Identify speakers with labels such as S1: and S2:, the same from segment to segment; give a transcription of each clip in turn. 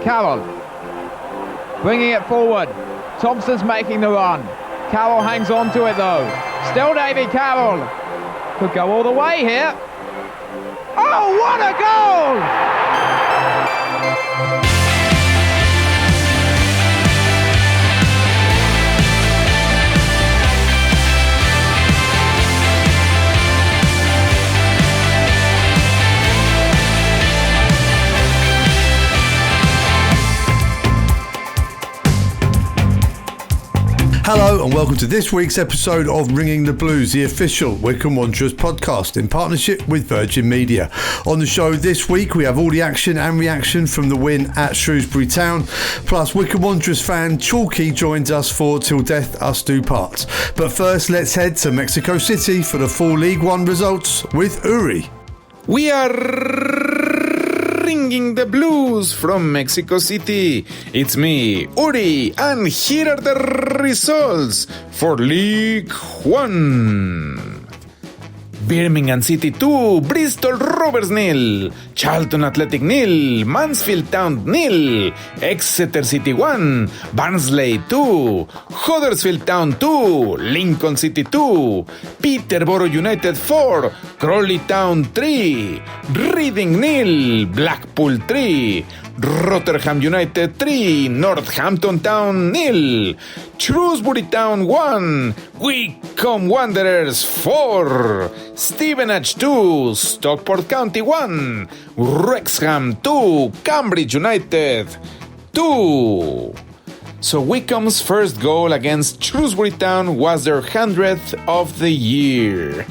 S1: Carroll bringing it forward. Thompson's making the run. Carroll hangs on to it though. Still Davy Carroll. Could go all the way here. Oh, what a goal!
S2: Hello and welcome to this week's episode of Ringing the Blues, the official Wycombe Wanderers podcast in partnership with Virgin Media. On the show this week we have all the action and reaction from the win at Shrewsbury Town, plus Wycombe Wanderers fan Chalky joins us for Till Death Us Do Part. But first let's head to Mexico City for the full League One results with Uri.
S3: We are ringing the blues from Mexico City. It's me, Uri, and here are the results for League One. Birmingham City 2, Bristol Rovers 0, Charlton Athletic 0, Mansfield Town 0, Exeter City 1, Barnsley 2, Huddersfield Town 2, Lincoln City 2, Peterborough United 4, Crawley Town 3, Reading 0, Blackpool 3, Rotherham United 3, Northampton Town 0, Shrewsbury Town 1, Wycombe Wanderers 4, Stevenage 2, Stockport County 1, Wrexham 2, Cambridge United 2. So Wycombe's first goal against Shrewsbury Town was their 100th of the year.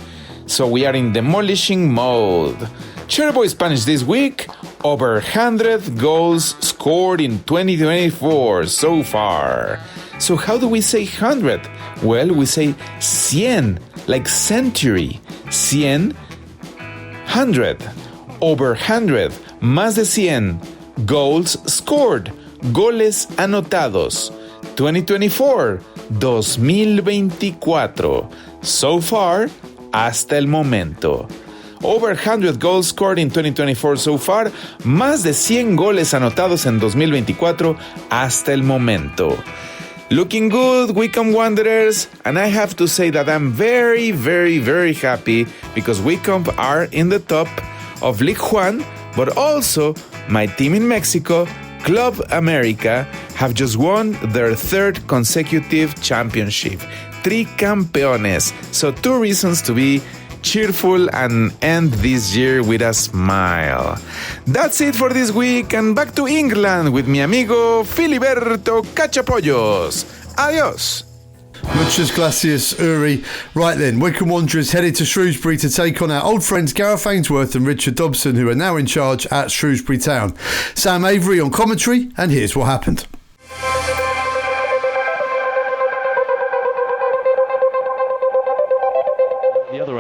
S3: So we are in demolishing mode. Chairboys Spanish this week, over 100 goals scored in 2024 so far. So how do we say 100? Well, we say 100, like century. 100, 100, over 100, más de 100, goals scored, goles anotados. 2024, 2024, so far, hasta el momento. Over 100 goals scored in 2024 so far, más de 100 goles anotados en 2024 hasta el momento. Looking good, Wycombe Wanderers, and I have to say that I'm very, very, very happy because Wycombe are in the top of League One, but also my team in Mexico, Club America, have just won their third consecutive championship. Tricampeones. So 2 reasons to be cheerful and end this year with a smile. That's it for this week, and back to England with mi amigo Filiberto Cachapollos. Adios.
S2: Muchas gracias, Uri. Right then, Wycombe Wanderers headed to Shrewsbury to take on our old friends Gareth Ainsworth and Richard Dobson, who are now in charge at Shrewsbury Town. Sam Avery on commentary, and here's what happened.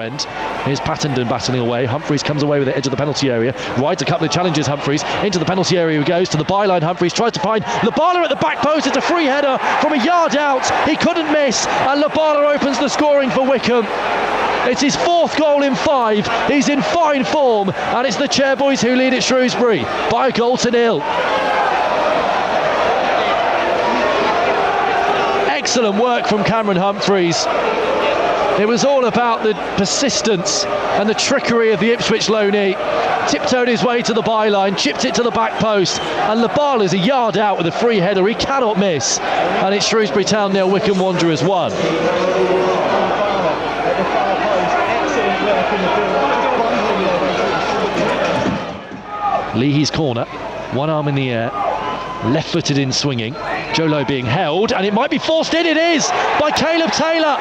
S4: End. Here's Pattenden battling away. Humphreys comes away with the edge of the penalty area. Rides a couple of challenges. Humphreys into the penalty area he goes to the byline. Humphreys tries to find Labala at the back post. It's a free header from a yard out. He couldn't miss, and Labala opens the scoring for Wycombe. It's his 4th goal in 5. He's in fine form, and it's the Chairboys who lead at Shrewsbury by 1-0. Excellent work from Cameron Humphreys. It was all about the persistence and the trickery of the Ipswich loanee. Tiptoed his way to the byline, chipped it to the back post, and Labala's a yard out with a free header he cannot miss. And it's Shrewsbury Town 0, Wycombe Wanderers 1. Leahy's corner, one arm in the air, left-footed in swinging. Joe Lowe being held, and it might be forced in. It is by Caleb Taylor,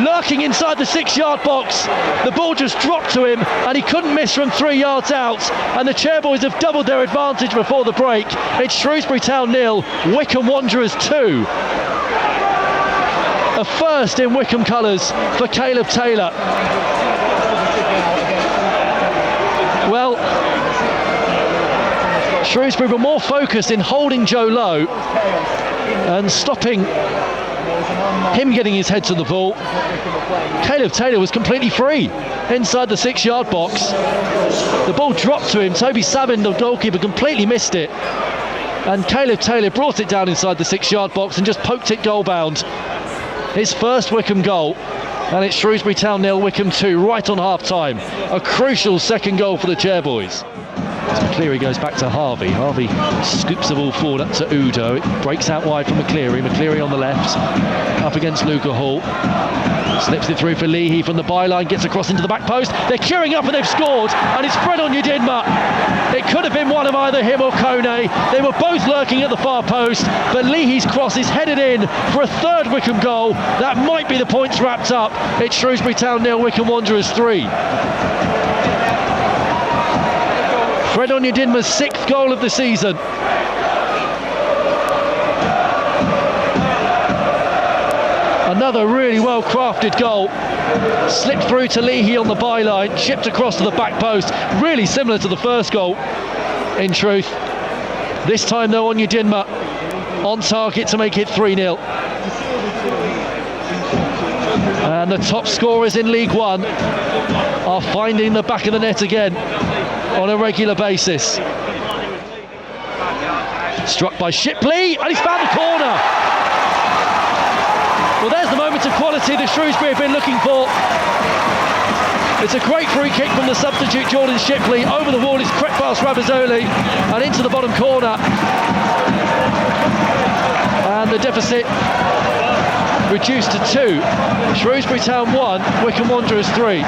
S4: lurking inside the 6-yard box. The ball just dropped to him, and he couldn't miss from 3 yards out. And the Chairboys have doubled their advantage before the break. It's Shrewsbury Town 0, Wycombe Wanderers 2. A first in Wycombe colours for Caleb Taylor. Well, Shrewsbury were more focused in holding Joe Lowe and stopping him getting his head to the ball. Caleb Taylor was completely free inside the 6-yard box. The ball dropped to him. Toby Savin, the goalkeeper, completely missed it. And Caleb Taylor brought it down inside the 6-yard box and just poked it goal bound. His first Wycombe goal, and it's Shrewsbury Town 0, Wycombe 2, right on half-time. A crucial second goal for the Chairboys. As McCleary goes back to Harvey. Harvey scoops the ball forward up to Udo. It breaks out wide from McCleary. McCleary on the left, up against Luca Hall. Slips it through for Leahy from the byline, gets across into the back post. They're queuing up and they've scored, and it's Fred Onyedinma. It could have been one of either him or Kone. They were both lurking at the far post, but Leahy's cross is headed in for a third Wycombe goal. That might be the points wrapped up. It's Shrewsbury Town 0, Wycombe Wanderers 3. Fred Onyedinma's 6th goal of the season. Another really well crafted goal. Slipped through to Leahy on the byline, chipped across to the back post. Really similar to the first goal, in truth. This time though, Onyedinma on target to make it 3-0. And the top scorers in League One are finding the back of the net again on a regular basis. Struck by Shipley, and he's found the corner. Well, there's the moment of quality that Shrewsbury have been looking for. It's a great free kick from the substitute Jordan Shipley. Over the wall, it's crept past Rabazzoli and into the bottom corner. And the deficit reduced to 2. Shrewsbury Town 1, Wycombe Wanderers 3.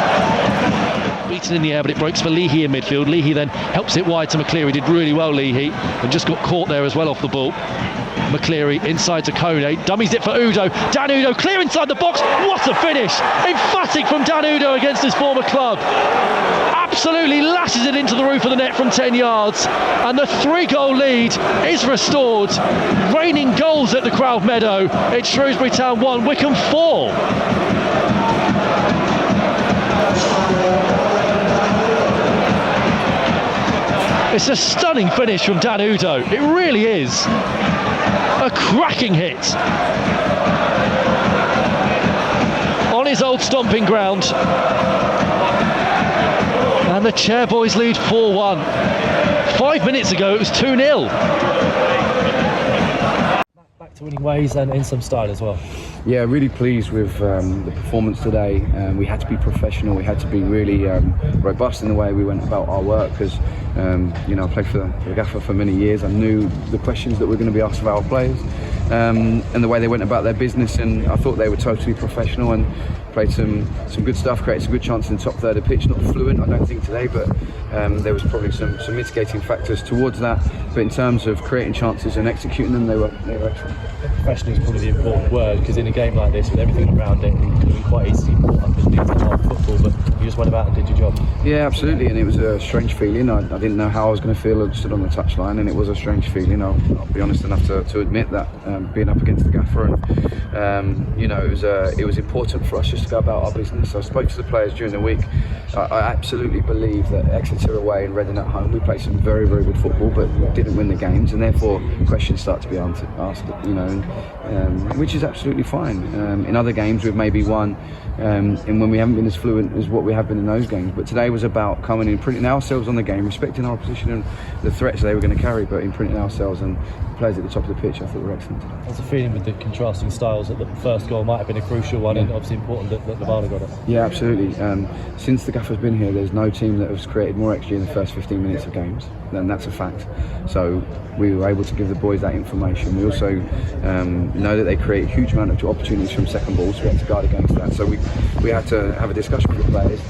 S4: Beaten in the air, but it breaks for Leahy in midfield. Leahy then helps it wide to McCleary. Did really well, Leahy, and just got caught there as well off the ball. McCleary inside to Kone, dummies it for Udo. Dan Udo clear inside the box. What a finish! Emphatic from Dan Udo against his former club. Absolutely lashes it into the roof of the net from 10 yards, and the 3-goal lead is restored. Raining goals at the Crowd Meadow. It's Shrewsbury Town 1, Wycombe 4. It's a stunning finish from Dan Udo. It really is. A cracking hit. On his old stomping ground. And the Chairboys lead 4-1. 5 minutes ago it was 2-0.
S5: Back to winning ways and in some style as well.
S6: Yeah, really pleased with the performance today. We had to be professional. We had to be really robust in the way we went about our work, because I played for the Gaffer for many years. I knew the questions that were going to be asked of our players, and the way they went about their business, and I thought they were totally professional and played some good stuff, created some good chances in the top third of the pitch. Not fluent, I don't think, today, but there was probably some mitigating factors towards that. But in terms of creating chances and executing them, they were excellent.
S5: Professional is probably the important word, because in a game like this, with everything around it, it could have been quite easy to put up and do the football, but you just went about and did your job.
S6: Yeah, absolutely, and it was a strange feeling. I didn't know how I was going to feel. I stood on the touchline, and it was a strange feeling. I'll be honest enough to admit that, being up against the Gaffer, and it was important for us just to go about our business. I spoke to the players during the week. I absolutely believe that Exeter away and Reading at home, we played some very, very good football, but didn't win the games, and therefore questions start to be asked, which is absolutely fine. In other games we've maybe won, and when we haven't been as fluent as what we have been in those games. But today was about coming in, printing ourselves on the game, respecting our position and the threats they were going to carry, but imprinting ourselves, and the players at the top of the pitch I thought were excellent today.
S5: There's a feeling with the contrasting styles that the first goal might have been a crucial one, and obviously important that Levana got it.
S6: Yeah, absolutely. Since the Gaffer's been here, there's no team that has created more XG in the first 15 minutes of games, and that's a fact. So we were able to give the boys that information. We also know that they create a huge amount of opportunities from second balls, so we had to guard against that. So we had to have a discussion with the players,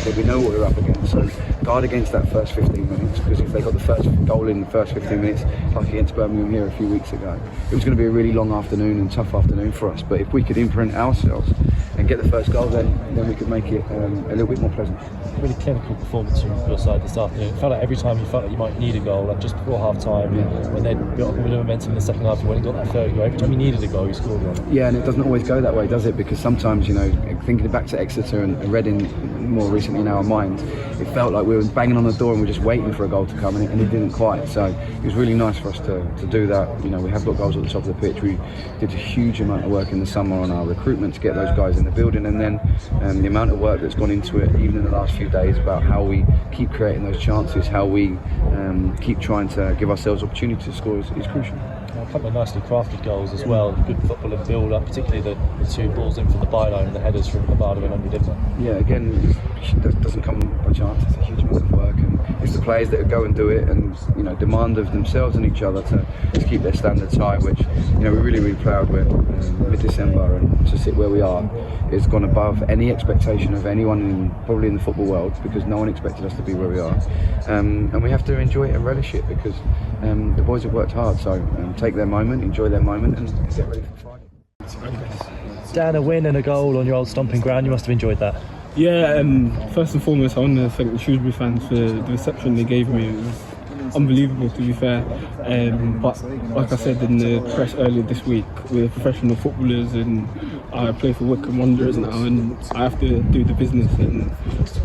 S6: that we know what we're up against, so guard against that first 15 minutes, because if they got the first goal in the first 15 minutes, like against Birmingham here a few weeks ago, it was going to be a really long afternoon and tough afternoon for us. But if we could imprint ourselves and get the first goal, then we could make it a little bit more pleasant.
S5: Really clinical performance from your side this afternoon. It felt like every time you felt like you might need a goal, like just before half time, when they built up a bit of momentum in the second half, you went and got that third goal. Every time you needed a goal, you scored one.
S6: Yeah, and it doesn't always go that way, does it? Because sometimes, thinking back to Exeter and Reading more recently in our minds, it felt like we were banging on the door and we were just waiting for a goal to come, and it didn't quite. So it was really nice for us to do that. We have got goals at the top of the pitch. We did a huge amount of work in the summer on our recruitment to get those guys in the building, and then the amount of work that's gone into it, even in the last few days, about how we keep creating those chances, how we keep trying to give ourselves opportunity to score is crucial.
S5: A couple of nicely crafted goals as well, good football and build up, particularly the two balls in from the byline and the headers from Lombardo and Underdimmer.
S6: Yeah, again, it doesn't come by chance. It's a huge amount of work, and it's the players that go and do it, and demand of themselves and each other to keep their standards high, which we're really, really proud with. Mid-December, and to sit where we are has gone above any expectation of anyone probably in the football world, because no one expected us to be where we are, and we have to enjoy it and relish it, because the boys have worked hard. So take their moment, enjoy their moment, and get ready for Friday.
S5: Dan, a win and a goal on your old stomping ground, you must have enjoyed that.
S7: Yeah, first and foremost, I want to thank the Shrewsbury fans for the reception they gave me. It was unbelievable, to be fair. But like I said in the press earlier this week, we're professional footballers, and I play for Wycombe Wanderers now, and I have to do the business, and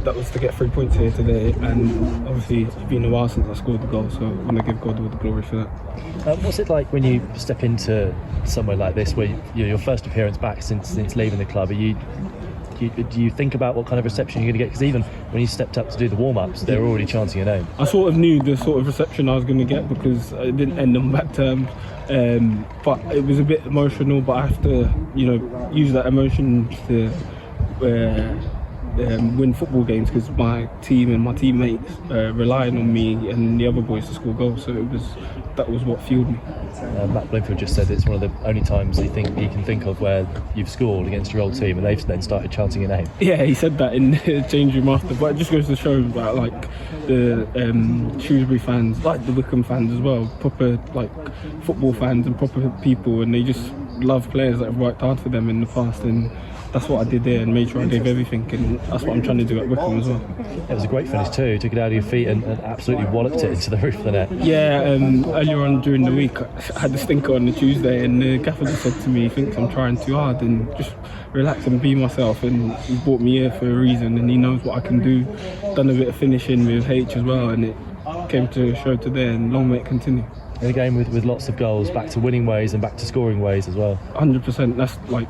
S7: that was to get 3 points here today. And obviously it's been a while since I scored the goal, so I'm going to give God all the glory for that.
S5: What's it like when you step into somewhere like this, where your first appearance back since leaving the club? Do you think about what kind of reception you're going to get? Because even when you stepped up to do the warm-ups, they were already chanting your name.
S7: I sort of knew the sort of reception I was going to get, because it didn't end on bad terms. But it was a bit emotional, but I have to, use that emotion to win football games, because my team and my teammates relying on me and the other boys to score goals. So that was what fueled me.
S5: Matt Bloomfield just said it's one of the only times he can think of where you've scored against your old team, and they've then started chanting your name.
S7: Yeah, he said that in the change room after, but it just goes to show that the Shrewsbury fans, like the Wycombe fans as well, proper football fans and proper people, and they just love players that have worked hard for them in the past, and that's what I did there, and made sure I gave everything, and that's what I'm trying to do at Wycombe as well.
S5: It was a great finish too. Took it out of your feet and absolutely walloped it into the roof of the net.
S7: Yeah, earlier on during the week I had the stinker on the Tuesday, and the gaffer just said to me he thinks I'm trying too hard, and just relax and be myself, and he brought me here for a reason, and he knows what I can do. Done a bit of finishing with H as well, and it came to show today, and long may it continue.
S5: In a game with lots of goals, back to winning ways and back to scoring ways as well.
S7: 100%, that's like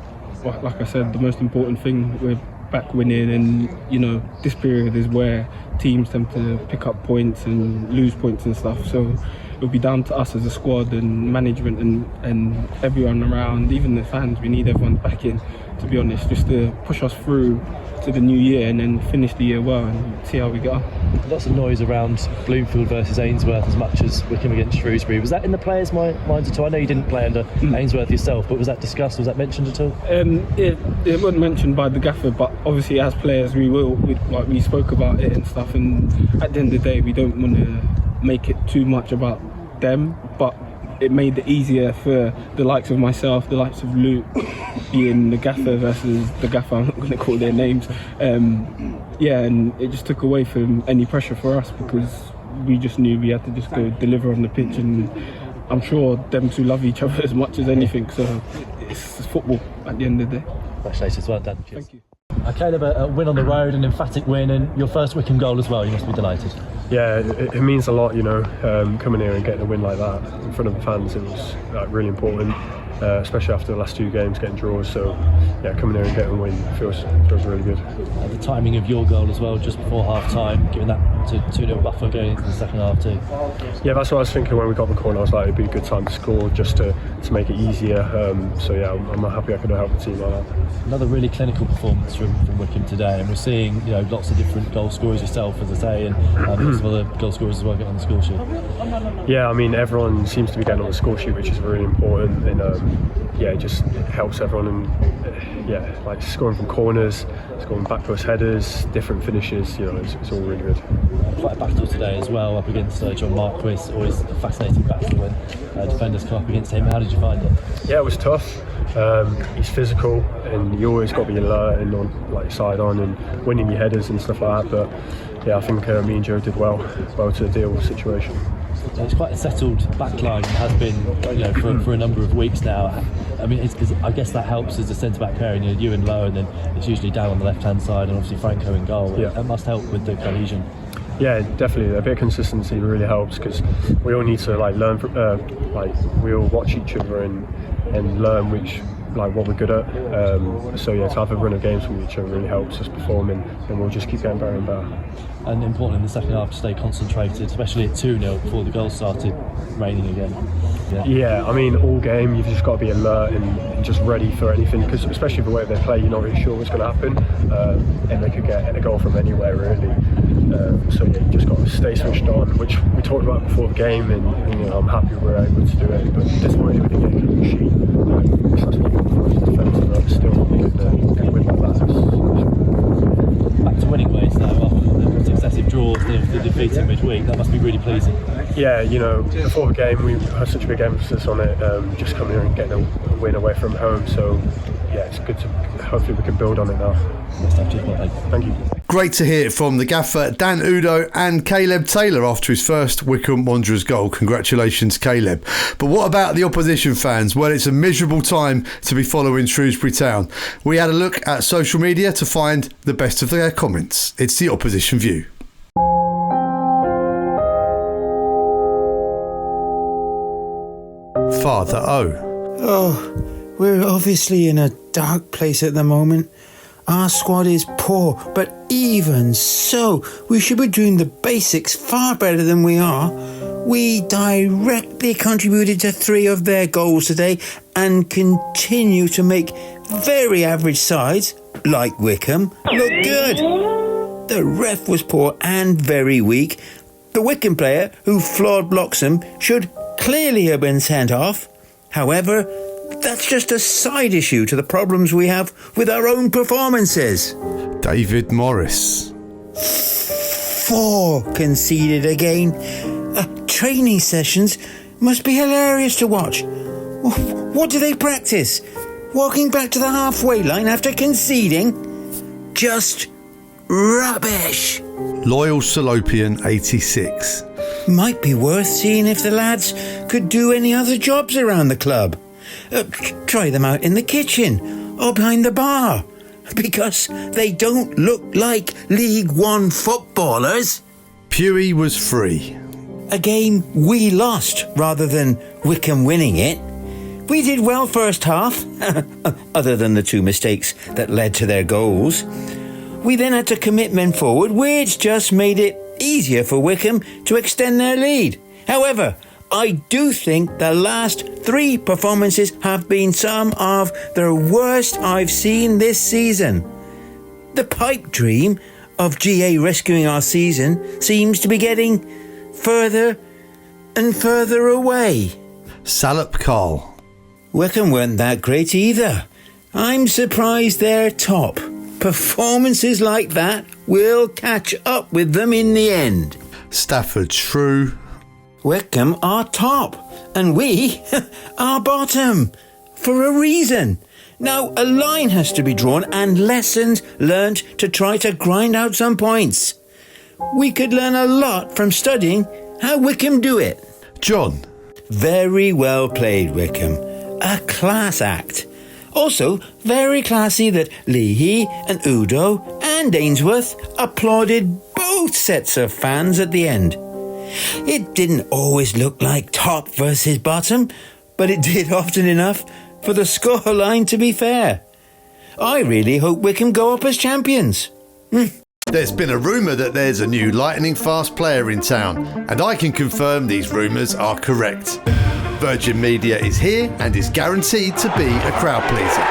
S7: I said, the most important thing. We're back winning, and this period is where teams tend to pick up points and lose points and stuff, so it'll be down to us as a squad and management and everyone around, even the fans. We need everyone back in, to be honest, just to push us through to the new year and then finish the year well and see how we get on.
S5: Lots of noise around Bloomfield versus Ainsworth as much as Wycombe against Shrewsbury. Was that in the players' minds at all? I know you didn't play under Ainsworth yourself, but was that discussed? Was that mentioned at all?
S7: It wasn't mentioned by the gaffer, but obviously as players we spoke about it and stuff, and at the end of the day we don't want to make it too much about them, but it made it easier for the likes of myself, the likes of Luke, being the gaffer versus the gaffer. I'm not going to call their names. And it just took away from any pressure for us, because we just knew we had to just go deliver on the pitch, and I'm sure them two love each other as much as anything, so it's football at the end of the day.
S5: Congratulations, well done. Cheers.
S7: Thank you.
S5: Caleb, a win on the road, an emphatic win, and your first Wycombe goal as well. You must be delighted.
S8: Yeah, it means a lot, coming here and getting a win like that in front of the fans. It was really important, especially after the last two games getting draws. So yeah, coming here and getting a win feels really good.
S5: The timing of your goal as well, just before half time, giving that to 2-0 buffer going into the second half too.
S8: Yeah, that's what I was thinking when we got the corner. I was like, it'd be a good time to score, just to make it easier. So yeah, I'm happy I could have helped the team like that.
S5: Another really clinical performance from Wycombe today, and we're seeing lots of different goal scorers yourself, as I say, and lots of other goal scorers as well getting on the score sheet.
S8: Yeah, I mean everyone seems to be getting on the score sheet, which is really important, and it just helps everyone, and like scoring from corners, scoring back post headers, different finishes. It's all really good.
S5: Quite a battle today as well, up against John Marquis. Always a fascinating battle when defenders come up against him. How did you find it?
S8: Yeah, it was tough. He's physical, and you always got to be alert and on side on and winning your headers and stuff like that. But yeah, I think me and Joe did well to deal with the situation.
S5: It's quite a settled backline, has been for a number of weeks now. I mean, I guess that helps as a centre-back pairing. You and Lowe, and then it's usually down on the left-hand side, and obviously Franco in goal.
S8: Yeah.
S5: That must help with the cohesion.
S8: Yeah, definitely. A bit of consistency really helps, because we all need to learn from, we all watch each other and learn which like what we're good at. So yeah, to have a run of games from each other really helps us performing, and we'll just keep getting better and better.
S5: And important in the second half to stay concentrated, especially at 2-0 before the goals started raining again.
S8: Yeah, I mean, all game you've just got to be alert and just ready for anything, because especially the way they play, you're not really sure what's going to happen, and they could get a goal from anywhere really. So yeah, you just got to stay switched on, which we talked about before the game, and you know, I'm happy we're able to do it. But disappointed we didn't get a clean sheet. That's what for us to defend, but still we could win like that.
S5: Back to winning ways now after the successive draws, the defeat in midweek. That must be really pleasing.
S8: Yeah, you know, before the game we had such a big emphasis on it, just coming here and getting a win away from home. So yeah, it's good to hopefully we can build on it now. Thank you.
S2: Great to hear from the gaffer Dan Udo and Caleb Taylor after his first Wycombe Wanderers goal. Congratulations, Caleb. But what about the opposition fans? Well, it's a miserable time to be following Shrewsbury Town. We had a look at social media to find the best of their comments. It's the Opposition View. Father O.
S9: Oh, we're obviously in a dark place at the moment. Our squad is poor, but even so, we should be doing the basics far better than we are. We directly contributed to 3 of their goals today and continue to make very average sides, like Wycombe, look good. The ref was poor and very weak. The Wycombe player who flawed Bloxham should clearly have been sent off. However, that's just a side issue to the problems we have with our own performances.
S2: David Morris.
S9: 4 conceded again. Training sessions must be hilarious to watch. What do they practice? Walking back to the halfway line after conceding? Just rubbish.
S2: Loyal Salopian 86.
S9: Might be worth seeing if the lads could do any other jobs around the club. Try them out in the kitchen or behind the bar, because they don't look like League One footballers.
S2: Pewey was free.
S9: A game we lost rather than Wycombe winning it. We did well first half, other than the 2 mistakes that led to their goals. We then had to commit men forward, which just made it easier for Wycombe to extend their lead. However, I do think the last 3 performances have been some of the worst I've seen this season. The pipe dream of GA rescuing our season seems to be getting further and further away.
S2: Salop Carl.
S9: Wycombe weren't that great either. I'm surprised they're top. Performances like that will catch up with them in the end.
S2: Stafford Shrew.
S9: Wycombe are top and we are bottom for a reason. Now a line has to be drawn and lessons learnt to try to grind out some points. We could learn a lot from studying how Wycombe do it.
S2: John.
S9: Very well played, Wycombe. A class act. Also, very classy that Leahy and Udo and Ainsworth applauded both sets of fans at the end. It didn't always look like top versus bottom, but it did often enough for the scoreline to be fair. I really hope Wycombe go up as champions.
S2: There's been a rumour that there's a new lightning-fast player in town, and I can confirm these rumours are correct. Virgin Media is here and is guaranteed to be a crowd pleaser.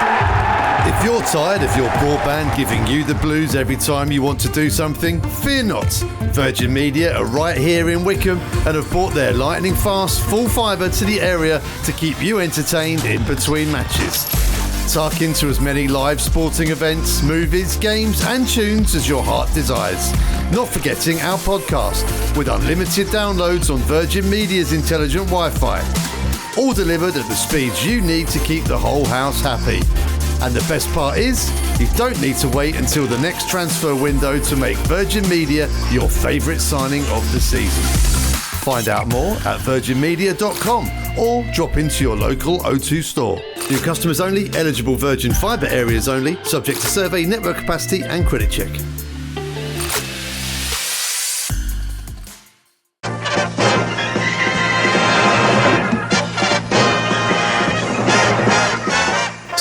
S2: If you're tired of your broadband giving you the blues every time you want to do something, fear not. Virgin Media are right here in Wycombe and have brought their lightning-fast full fibre to the area to keep you entertained in between matches. Tuck into as many live sporting events, movies, games and tunes as your heart desires. Not forgetting our podcast with unlimited downloads on Virgin Media's intelligent Wi-Fi. All delivered at the speeds you need to keep the whole house happy. And the best part is, you don't need to wait until the next transfer window to make Virgin Media your favourite signing of the season. Find out more at virginmedia.com or drop into your local O2 store. New customers only, eligible Virgin Fibre areas only, subject to survey, network capacity and credit check.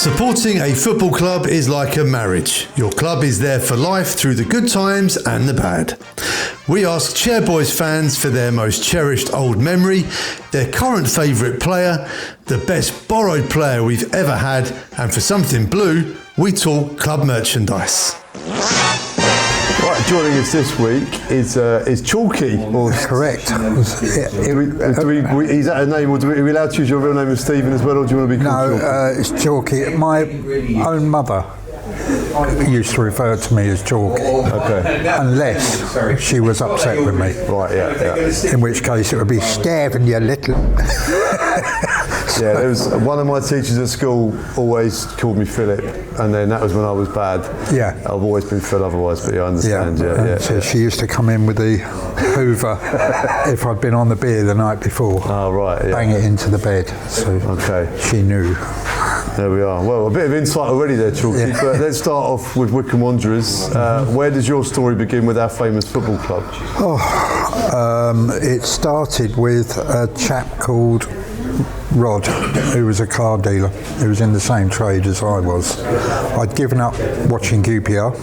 S2: Supporting a football club is like a marriage. Your club is there for life through the good times and the bad. We ask Chairboys fans for their most cherished old memory, their current favourite player, the best borrowed player we've ever had, and for something blue, we talk club merchandise.
S10: Right, joining us this week is Chalky.
S11: Correct.
S10: Is that a name, or are we allowed to use your real name as Stephen as well, or do you want to be called Chalky?
S11: It's Chalky. My own mother used to refer to me as Chalky.
S10: Okay.
S11: Unless she was upset with me.
S10: Right, yeah.
S11: In which case it would be Stephen, you little...
S10: Yeah, there was one of my teachers at school always called me Philip, and then that was when I was bad.
S11: Yeah.
S10: I've always been Phil otherwise, but yeah, I understand. Yeah.
S11: So she used to come in with the Hoover if I'd been on the beer the night before.
S10: Oh, right, yeah.
S11: Bang it into the bed. So
S10: okay.
S11: She knew.
S10: There we are. Well, a bit of insight already there, Chalky, but let's start off with Wycombe Wanderers. Where does your story begin with our famous football club?
S11: It started with a chap called Rod, who was a car dealer, who was in the same trade as I was. I'd given up watching QPR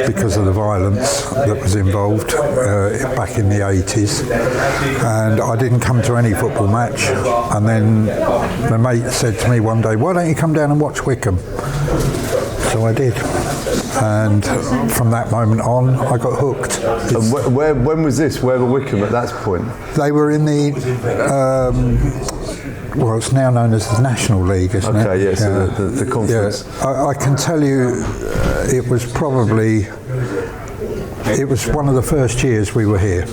S11: because of the violence that was involved back in the 80s, and I didn't come to any football match. And then my mate said to me one day, "Why don't you come down and watch Wycombe?" So I did, and from that moment on I got hooked.
S10: And when was this? Where were Wycombe at that point?
S11: They were in the well, it's now known as the National League, isn't it?
S10: Okay, yes, yeah, so the conference.
S11: Yeah, I can tell you it was one of the first years we were here.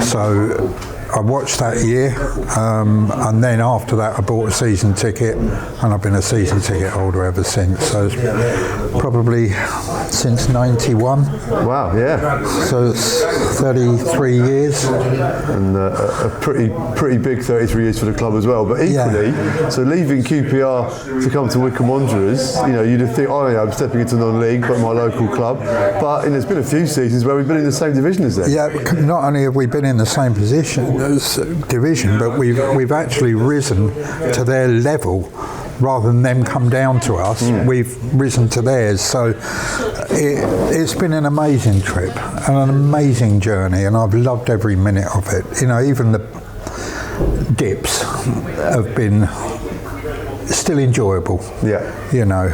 S11: So I watched that year, and then after that I bought a season ticket, and I've been a season ticket holder ever since. So it's probably since 91.
S10: Wow, yeah.
S11: So it's 33 years.
S10: And a pretty big 33 years for the club as well. But equally, so leaving QPR to come to Wycombe Wanderers, you know, you'd think, oh yeah, I'm stepping into non-league, but my local club. But there's been a few seasons where we've been in the same division as them.
S11: Yeah, not only have we been in the same division, but we've actually risen to their level rather than them come down to us. We've risen to theirs. So it's been an amazing trip and an amazing journey, and I've loved every minute of it. You know, even the dips have been still enjoyable.
S10: Yeah.
S11: You know.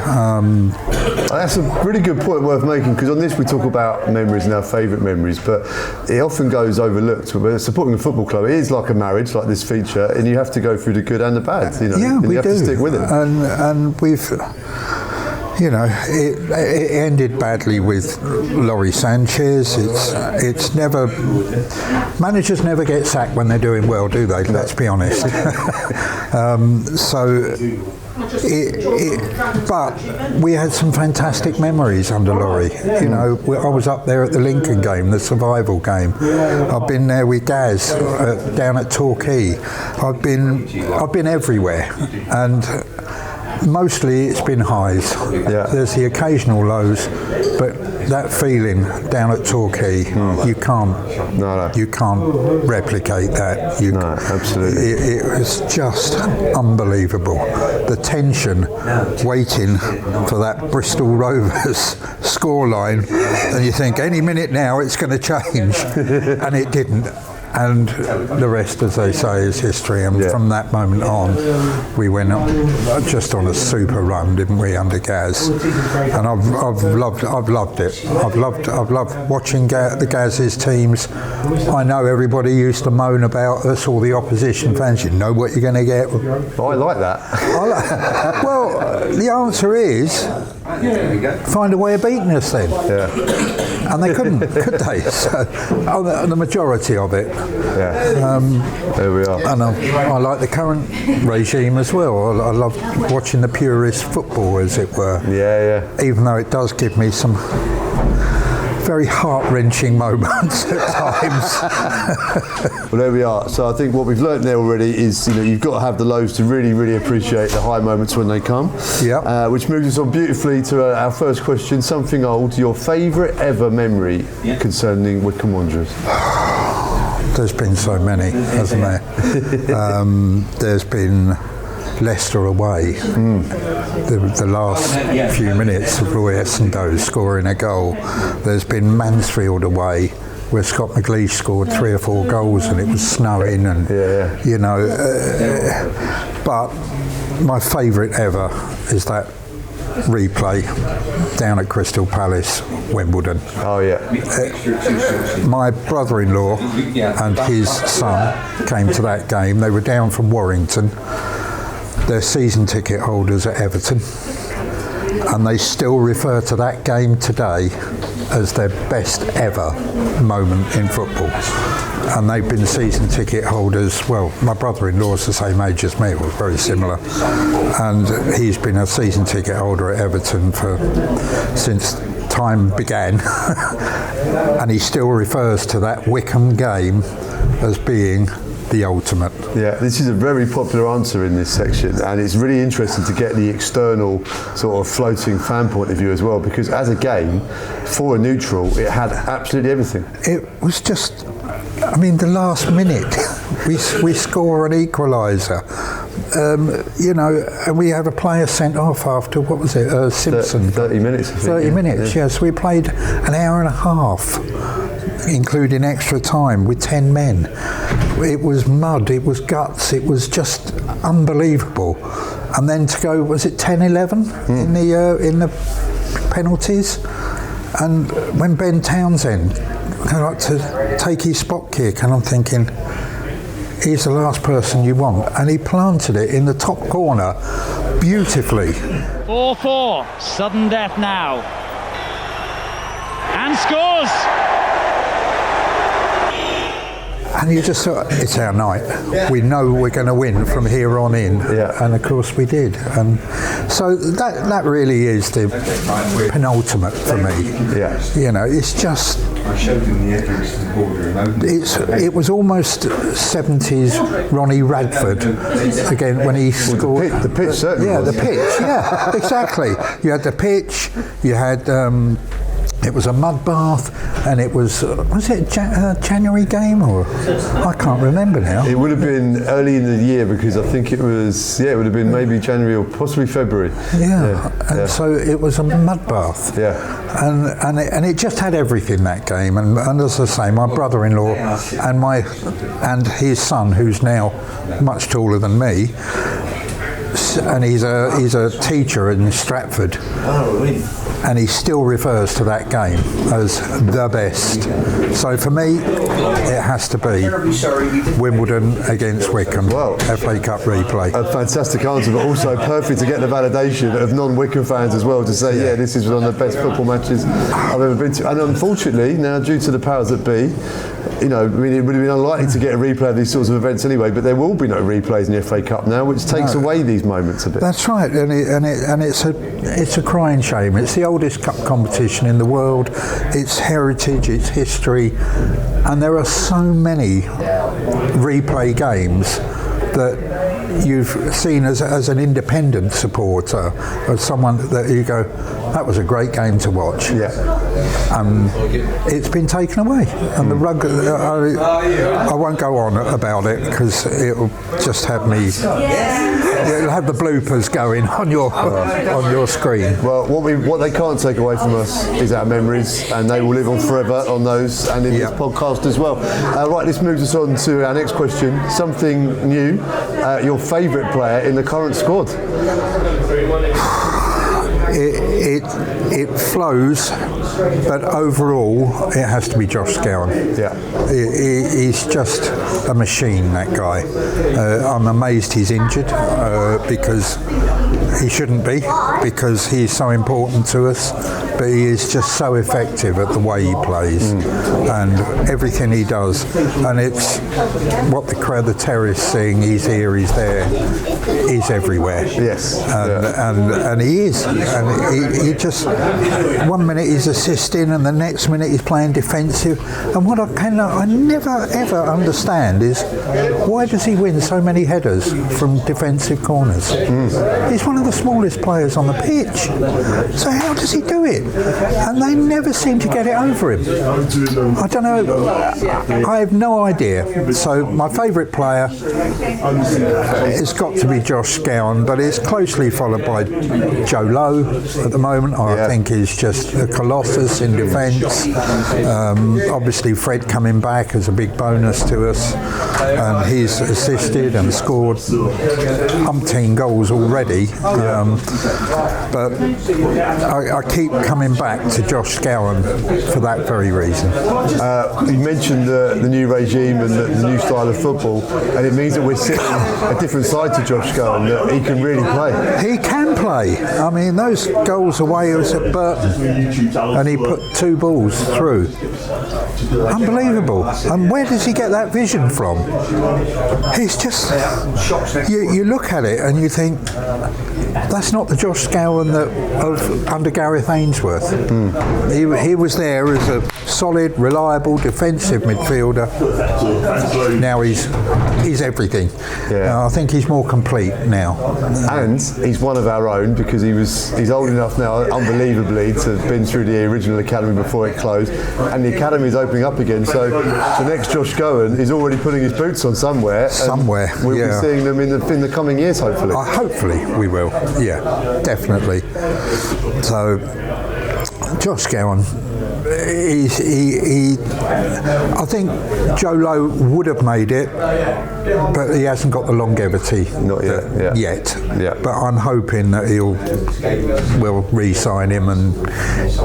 S10: That's a really good point worth making, because on this we talk about memories and our favourite memories, but it often goes overlooked. When supporting a football club, it is like a marriage, like this feature, and you have to go through the good and the bad. You know, and you have to stick with it.
S11: And we've, you know, it ended badly with Laurie Sanchez. It's never, managers never get sacked when they're doing well, do they? Let's be honest. But we had some fantastic memories under Laurie. You know, I was up there at the Lincoln game, the survival game. I've been there with Gaz down at Torquay. I've been everywhere, and mostly it's been highs.
S10: Yeah.
S11: There's the occasional lows, but that feeling down at Torquay, you can't replicate that.
S10: No, absolutely.
S11: It was just unbelievable. The tension, waiting for that Bristol Rovers scoreline, and you think any minute now it's going to change, and it didn't. And the rest, as they say, is history. And from that moment on, we went just on a super run, didn't we, under Gaz? And I've loved it. I've loved watching the Gaz's teams. I know everybody used to moan about us, all the opposition fans. You know what you're going to get.
S10: Oh, I like that.
S11: Well, the answer is find a way of beating us then.
S10: Yeah.
S11: And they couldn't, could they? So, the majority of it.
S10: Yeah. There we are.
S11: And I like the current regime as well. I love watching the purist football, as it were.
S10: Yeah.
S11: Even though it does give me some very heart-wrenching moments at times.
S10: Well, there we are. So I think what we've learnt there already is, you know, you've got to have the lows to really, really appreciate the high moments when they come.
S11: Yeah.
S10: Which moves us on beautifully to our first question. Something old. Your favourite ever memory concerning Wycombe Wanderers?
S11: There's been so many, hasn't there? There's been Leicester away. The last few minutes of Roy Essendoe scoring a goal. There's been Mansfield away, where Scott McLeish scored 3 or 4 goals and it was snowing and you know. But my favourite ever is that replay down at Crystal Palace, Wimbledon.
S10: Oh yeah.
S11: My brother-in-law and his son came to that game. They were down from Warrington. They're season ticket holders at Everton, and they still refer to that game today as their best ever moment in football. And they've been season ticket holders, well, my brother-in-law's the same age as me, it was very similar, and he's been a season ticket holder at Everton since time began, and he still refers to that Wycombe game as being the ultimate.
S10: Yeah, this is a very popular answer in this section, and it's really interesting to get the external sort of floating fan point of view as well, because as a game, for a neutral, it had absolutely everything.
S11: It was just, I mean, the last minute, we score an equaliser. You know, and we had a player sent off after, what was it, Simpson?
S10: 30 minutes, I think.
S11: 30 minutes, yes. We played an hour and a half, including extra time, with 10 men. It was mud, it was guts, it was just unbelievable. And then to go, was it 10-11 in the penalties? And when Ben Townsend came up to take his spot kick, and I'm thinking, he's the last person you want, and he planted it in the top corner beautifully.
S12: 4-4, sudden death now, and scores!
S11: And you just thought, it's our night. We know we're going to win from here on in.
S10: Yeah.
S11: And of course we did. And so that really is the penultimate for me.
S10: Yeah.
S11: You know, it's just, it was almost 70s Ronnie Radford again when he scored.
S10: The pitch certainly
S11: Yeah,
S10: was.
S11: the pitch, yeah, exactly. You had the pitch, you had, it was a mud bath, and it was it a January game, or I can't remember now.
S10: It would have been early in the year, because I think it was, it would have been maybe January or possibly February.
S11: And so it was a mud bath.
S10: Yeah.
S11: And it just had everything, that game. And as I say, my brother-in-law and his son, who's now much taller than me, and he's a teacher in Stratford. And he still refers to that game as the best. So for me, it has to be Wimbledon against Wycombe, FA Cup replay.
S10: A fantastic answer, but also perfect to get the validation of non-Wycombe fans as well, to say, this is one of the best football matches I've ever been to. And unfortunately, now due to the powers that be, you know, I mean, it would have been unlikely to get a replay of these sorts of events anyway, but there will be no replays in the FA Cup now, which takes away these moments a bit.
S11: That's right, and it's a crying shame. It's the oldest cup competition in the world. It's heritage, it's history, and there are so many replay games that you've seen as an independent supporter, as someone that you go, that was a great game to watch.
S10: Yeah.
S11: It's been taken away, and the rug. I won't go on about it because it'll just have me. It'll have the bloopers going on your screen.
S10: Well, what they can't take away from us is our memories, and they will live on forever on those and in this podcast as well. Right, this moves us on to our next question. Something new. Your favourite player in the current squad?
S11: It flows, but overall it has to be Josh Scowen.
S10: Yeah,
S11: he's just a machine, that guy. I'm amazed he's injured because he shouldn't be, because he's so important to us, but he is just so effective at the way he plays and everything he does. And it's what the terrorists sing, he's here, he's there, he's everywhere.
S10: Yes.
S11: And he is. And he just, one minute he's assisting and the next minute he's playing defensive. And what I never ever understand is, why does he win so many headers from defensive corners? He's He's one of the smallest players on the pitch. So how does he do it? And they never seem to get it over him. I don't know. I have no idea. So my favourite player has got to be Josh Scowen, but it's closely followed by Joe Lowe at the moment. I think he's just a colossus in defence. Obviously Fred coming back is a big bonus to us, and he's assisted and scored umpteen goals already. But I keep coming back to Josh Scowen for that very reason.
S10: You mentioned the new regime and the new style of football, and it means that we're sitting a different side to Josh Scowen, that he can really play.
S11: He can play. I mean, those goals away was at Burton, and he put 2 balls through. Unbelievable. And where does he get that vision from? He's just, you look at it and you think, that's not the Josh Scowen of under Gareth Ainsworth. He was there as a solid, reliable, defensive midfielder. Now he's everything. I think he's more complete now.
S10: And he's one of our own, because he's old enough now, unbelievably, to have been through the original academy before it closed, and the academy is opening up again. So the next Josh Scowen is already putting his boots on somewhere. We'll be seeing them in the coming years, hopefully.
S11: Hopefully we will. Yeah, definitely. So Josh Scowen, I think Joe Lowe would have made it, but he hasn't got the longevity.
S10: Not yet.
S11: But I'm hoping that we'll re-sign him and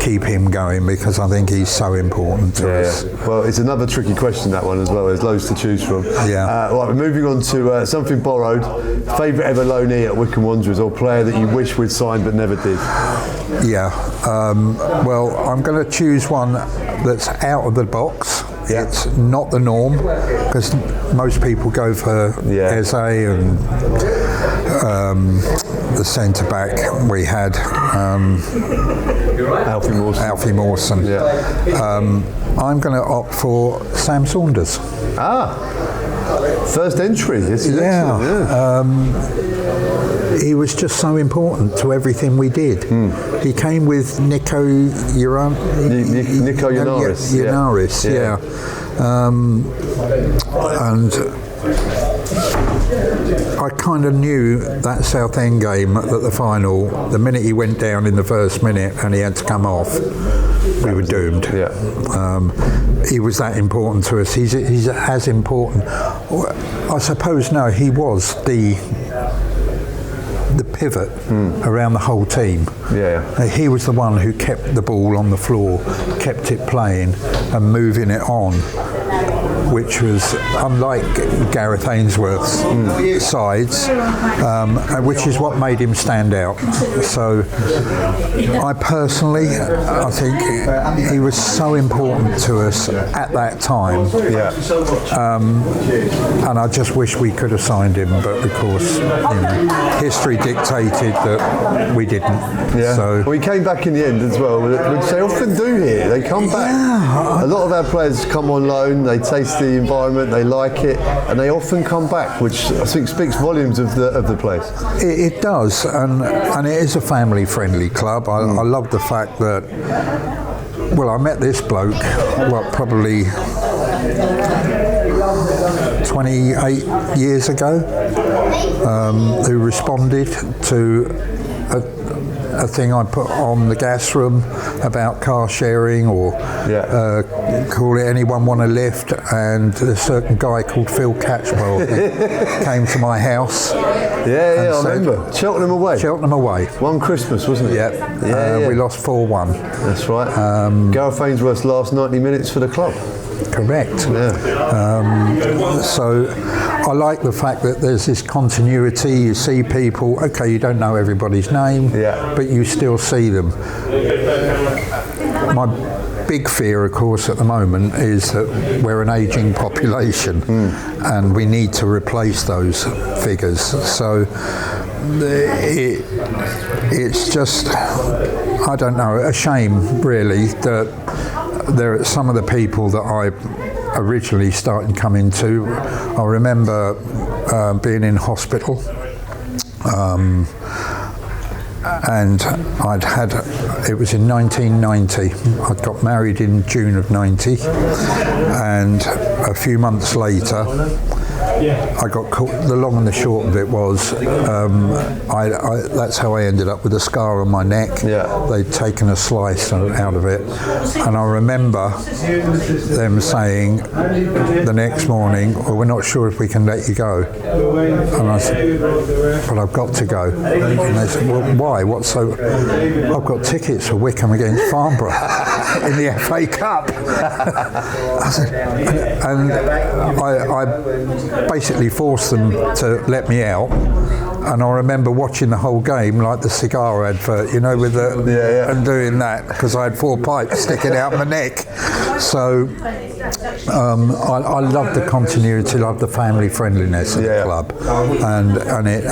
S11: keep him going, because I think he's so important to us.
S10: Well, it's another tricky question, that one as well. There's loads to choose from. Right, we're moving on to something borrowed. Favourite ever loanee at Wycombe Wanderers, or player that you wish we'd signed but never did?
S11: Well, I'm going to choose one that's out of the box. It's not the norm, because most people go for Eze and the centre back we had, Alfie Mawson. I'm going to opt for Sam Saunders.
S10: First entry. This is excellent.
S11: He was just so important to everything we did. He came with Nico Yanaris. And I kind of knew that Southend game at the final, the minute he went down in the first minute and he had to come off, we were doomed. He was that important to us. He's as important. I suppose, no, he was the pivot around the whole team. He was the one who kept the ball on the floor, kept it playing and moving it on, which was unlike Gareth Ainsworth's sides, which is what made him stand out. So I think he was so important to us at that time. And I just wish we could have signed him, but of course, history dictated that we didn't. So
S10: we came back in the end as well, which they often do here. They come back. A lot of our players come on loan, they taste the environment, they like it, and they often come back, which I think speaks volumes of the place.
S11: It does, and it is a family-friendly club. I love the fact that, well, I met this bloke, probably 28 years ago, who responded to a thing I put on the gas room about car sharing, or call it anyone want a lift, and a certain guy called Phil Catchwell came to my house.
S10: I remember. Cheltenham away. One Christmas, wasn't it?
S11: We lost 4-1.
S10: That's right. Gareth Ainsworth's last 90 minutes for the club.
S11: Correct. So I like the fact that there's this continuity. You see people, okay, you don't know everybody's name, but you still see them. My big fear, of course, at the moment is that we're an ageing population and we need to replace those figures. So it's just, I don't know, a shame really that there are some of the people that I originally started coming to. I remember being in hospital and it was in 1990. I got married in June of 90, and a few months later I got caught. The long and the short of it was, that's how I ended up with a scar on my neck. They'd taken a slice out of it, and I remember them saying the next morning, well, we're not sure if we can let you go. And I said, but I've got to go. And they said, well, why? I've got tickets for Wycombe against Farnborough in the FA Cup. I said, and I basically forced them to let me out, and I remember watching the whole game like the cigar advert, you know, with and doing that because I had 4 pipes sticking out my neck. So I love the continuity, love the family friendliness of the club, and it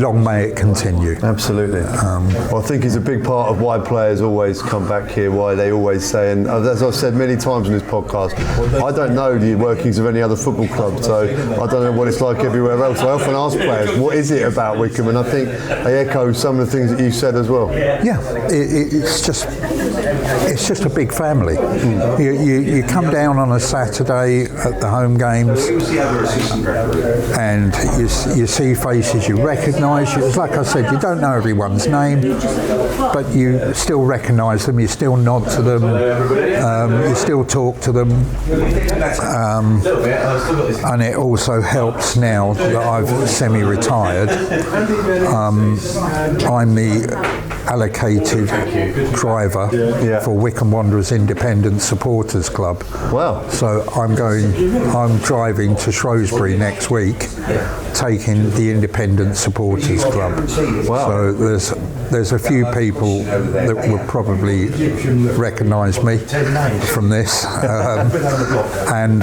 S11: long may it continue.
S10: Absolutely. Well, I think it's a big part of why players always come back here, why they always say, and as I've said many times in this podcast, I don't know the workings of any other football club, so I don't know what it's like everywhere else. I often ask players, what is it about Wycombe? And I think they echo some of the things that you said as well.
S11: Yeah, it's just a big family. You come down on a Saturday at the home games, and you see faces you recognise. Like I said, you don't know everyone's name, but you still recognise them. You still nod to them. You still talk to them, and it also helps now that I've semi-retired. I'm the allocated driver for Wycombe Wanderers Independent Supporters Club.
S10: Wow.
S11: So I'm driving to Shrewsbury next week, taking the Independent Supporters Club. Wow. So there's a few people that will probably recognise me from this, and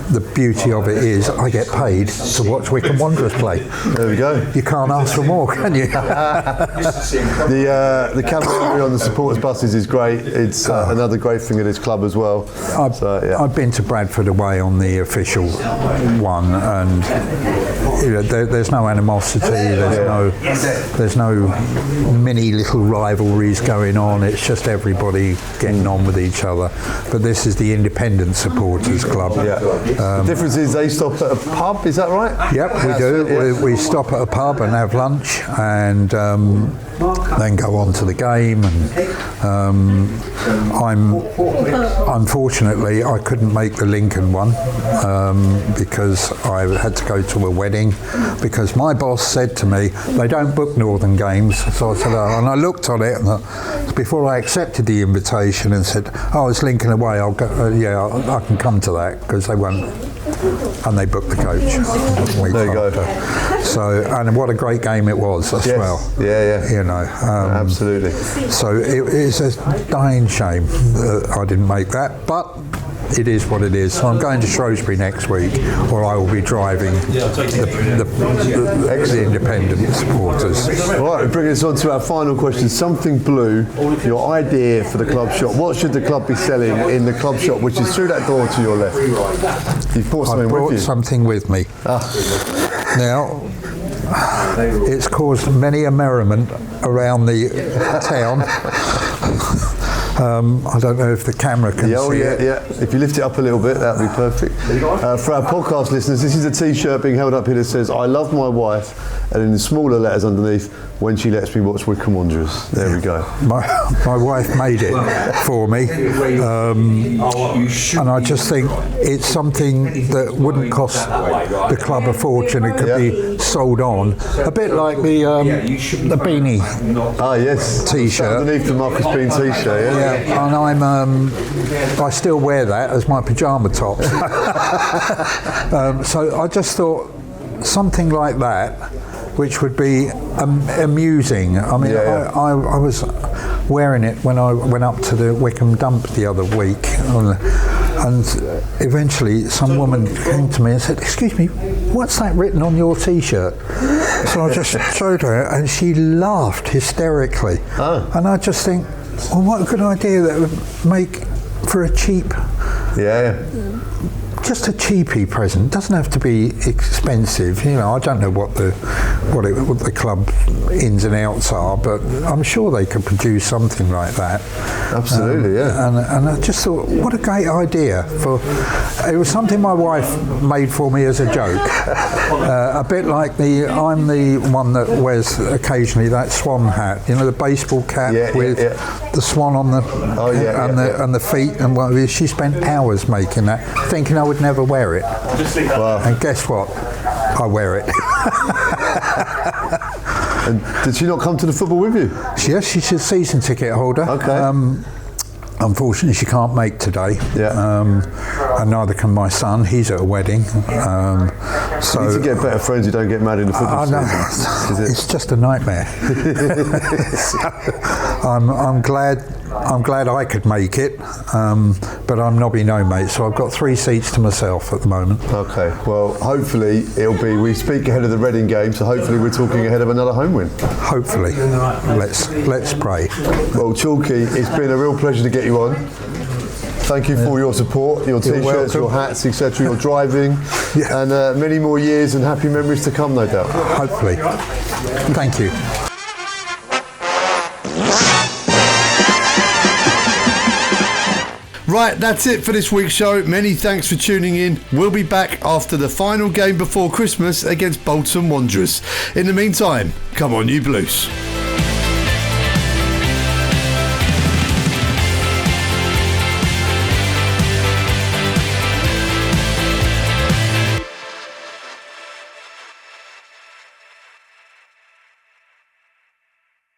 S11: the beauty of it is I get paid to watch Wycombe Wanderers play.
S10: There we go.
S11: You can't ask for more, can you?
S10: The camaraderie on the supporters buses is great. It's another great thing of this club as well. I've
S11: been to Bradford away on the official one, and there's no animosity. There's no many little rivalries going on. It's just everybody getting on with each other. But this is the Independent Supporters Club.
S10: The difference is they stop at a pub. Is that right?
S11: Yep, we do. We stop at a pub and have lunch, and then go on to the game. And unfortunately I couldn't make the Lincoln one because I had to go to a wedding, because my boss said to me they don't book Northern games. So I said, and I looked on it, and before I accepted the invitation, and said, oh, it's Lincoln away, I'll go, I can come to that, because they won't. And they booked the coach.
S10: There you go.
S11: So, and what a great game it was as well.
S10: Yeah.
S11: You know,
S10: absolutely.
S11: So it is a dying shame that I didn't make that, but it is what it is. So I'm going to Shrewsbury next week, where I will be driving the independent supporters.
S10: Right, we bring us on to our final question. Something Blue, your idea for the club shop. What should the club be selling in the club shop, which is through that door to your left? You've brought something with you.
S11: Something with me. Now, it's caused many a merriment around the town. I don't know if the camera can see it.
S10: Yeah. If you lift it up a little bit, that would be perfect. For our podcast listeners, this is a T-shirt being held up here that says, I love my wife, and in the smaller letters underneath, when she lets me watch Wycombe Wanderers. There we go.
S11: My wife made it for me, and I just think it's something that wouldn't cost the club a fortune. It could be sold on, a bit like the beanie. T-shirt
S10: underneath the Marcus Bean T-shirt.
S11: And I still wear that as my pyjama top. So I just thought something like that, which would be amusing. I mean, I was wearing it when I went up to the Wycombe dump the other week, and eventually some woman came to me and said, excuse me, what's that written on your T-shirt? So I just showed her, and she laughed hysterically. And I just think, well, what a good idea that would make for a cheap just a cheapy present. Doesn't have to be expensive. You know, I don't know what the club ins and outs are, but I'm sure they could produce something like that.
S10: Absolutely, yeah.
S11: And I just thought, what a great idea! It was something my wife made for me as a joke. A bit like I'm the one that wears occasionally that swan hat. You know, the baseball cap with the swan on the and the feet and whatever. She spent hours making that, thinking I would never wear it.
S10: Wow.
S11: And guess what? I wear it.
S10: And did she not come to the football with you?
S11: Yes, she's a season ticket holder.
S10: Okay.
S11: Unfortunately, she can't make today.
S10: Yeah.
S11: And neither can my son. He's at a wedding.
S10: So you need to get better friends who don't get mad in the football season.
S11: It's just a nightmare. So, I'm glad I could make it, but I'm nobby no mate, so I've got 3 seats to myself at the moment.
S10: Okay, well, hopefully we speak ahead of the Reading game, so hopefully we're talking ahead of another home win.
S11: Hopefully. Let's pray.
S10: Well, Chalky, it's been a real pleasure to get you on. Thank you for your support, your T-shirts, your hats, etc., your driving, and many more years and happy memories to come, no doubt.
S11: Hopefully. Thank you.
S2: Right, that's it for this week's show. Many thanks for tuning in. We'll be back after the final game before Christmas against Bolton Wanderers. In the meantime, come on you Blues.